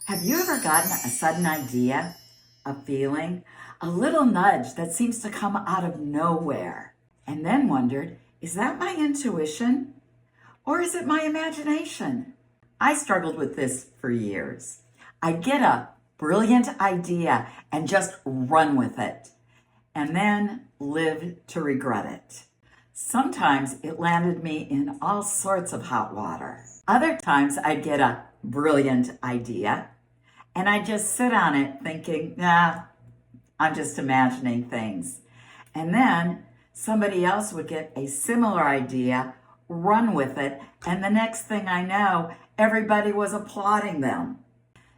Have you ever gotten a sudden idea, a feeling, a little nudge that seems to come out of nowhere, and then wondered, is that my intuition or is it my imagination? I struggled with this for years. I'd get a brilliant idea and just run with it, and then live to regret it. Sometimes it landed me in all sorts of hot water. Other times I'd get a brilliant idea and I'd just sit on it thinking, nah, I'm just imagining things. And then somebody else would get a similar idea, run with it, and the next thing I know, everybody was applauding them.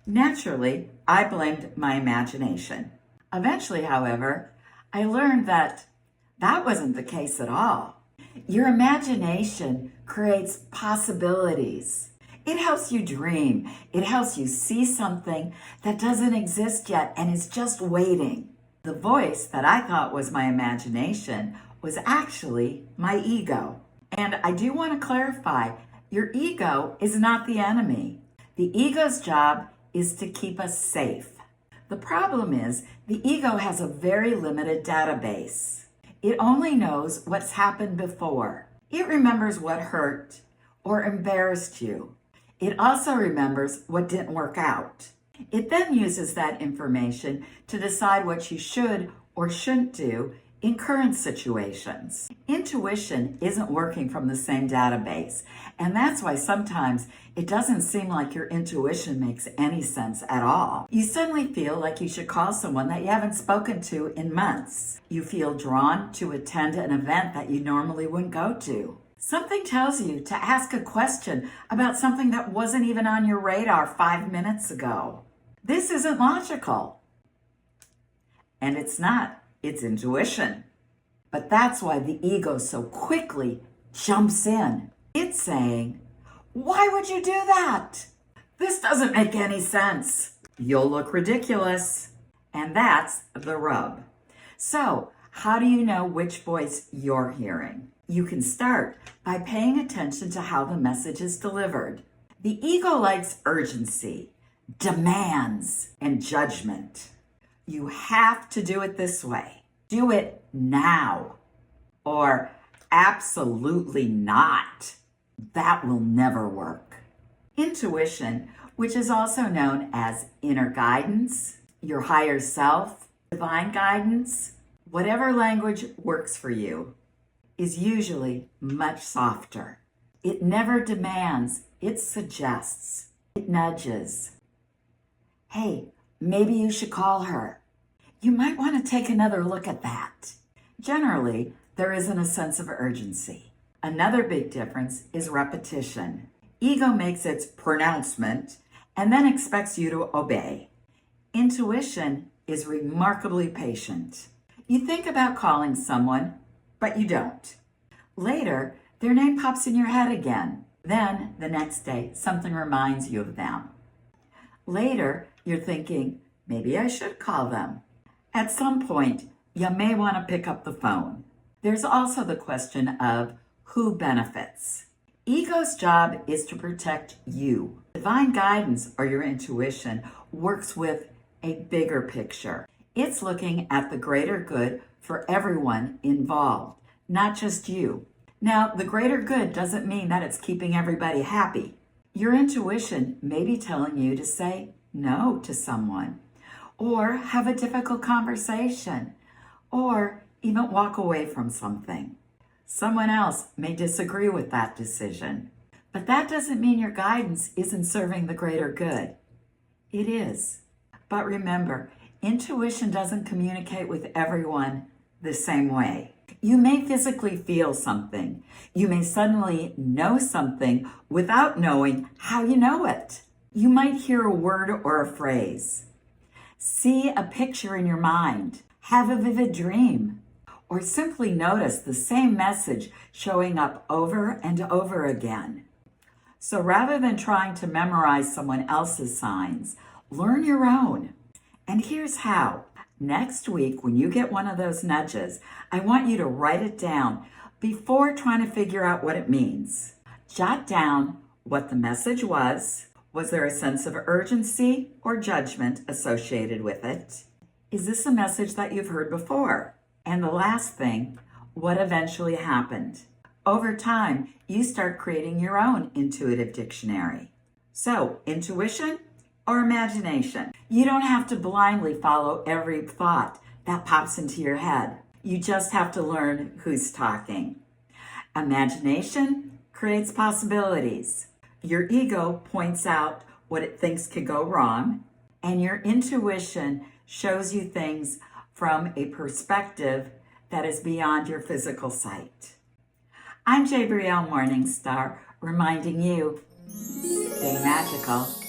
Naturally, I blamed my imagination. Eventually, however, I learned that that wasn't the case at all. Your imagination creates possibilities. It helps you dream. It helps you see something that doesn't exist yet and is just waiting. The voice that I thought was my imagination was actually my ego. And I do want to clarify, your ego is not the enemy. The ego's job is to keep us safe. The problem is the ego has a very limited database. It only knows what's happened before. It remembers what hurt or embarrassed you. It also remembers what didn't work out. It then uses that information to decide what you should or shouldn't do in current situations. Intuition isn't working from the same database, and that's why sometimes it doesn't seem like your intuition makes any sense at all. You suddenly feel like you should call someone that you haven't spoken to in months. You feel drawn to attend an event that you normally wouldn't go to. Something tells you to ask a question about something that wasn't even on your radar 5 minutes ago. This isn't logical. And it's not. It's intuition. But that's why the ego so quickly jumps in. It's saying, why would you do that? This doesn't make any sense. You'll look ridiculous. And that's the rub. So, how do you know which voice you're hearing? You can start by paying attention to how the message is delivered. The ego likes urgency, demands, and judgment. You have to do it this way. Do it now. Or absolutely not. That will never work. Intuition, which is also known as inner guidance, your higher self, divine guidance, whatever language works for you, is usually much softer. It never demands, it suggests, it nudges. Hey, maybe you should call her. You might want to take another look at that. Generally, there isn't a sense of urgency. Another big difference is repetition. Ego makes its pronouncement and then expects you to obey. Intuition is remarkably patient. You think about calling someone, but you don't. Later, their name pops in your head again. Then, the next day, something reminds you of them. Later, you're thinking, maybe I should call them. At some point, you may want to pick up the phone. There's also the question of who benefits. Ego's job is to protect you. Divine guidance, or your intuition, works with a bigger picture. It's looking at the greater good for everyone involved, not just you. Now, the greater good doesn't mean that it's keeping everybody happy. Your intuition may be telling you to say no to someone, or have a difficult conversation, or even walk away from something. Someone else may disagree with that decision, but that doesn't mean your guidance isn't serving the greater good. It is. But remember, intuition doesn't communicate with everyone the same way. You may physically feel something. You may suddenly know something without knowing how you know it. You might hear a word or a phrase, see a picture in your mind, have a vivid dream, or simply notice the same message showing up over and over again. So rather than trying to memorize someone else's signs, learn your own. And here's how. Next week, when you get one of those nudges, I want you to write it down before trying to figure out what it means. Jot down what the message was, Was there a sense of urgency or judgment associated with it? Is this a message that you've heard before? And the last thing, what eventually happened? Over time, you start creating your own intuitive dictionary. So, intuition or imagination? You don't have to blindly follow every thought that pops into your head. You just have to learn who's talking. Imagination creates possibilities. Your ego points out what it thinks could go wrong, and your intuition shows you things from a perspective that is beyond your physical sight. I'm Jabrielle Morningstar, reminding you, stay magical.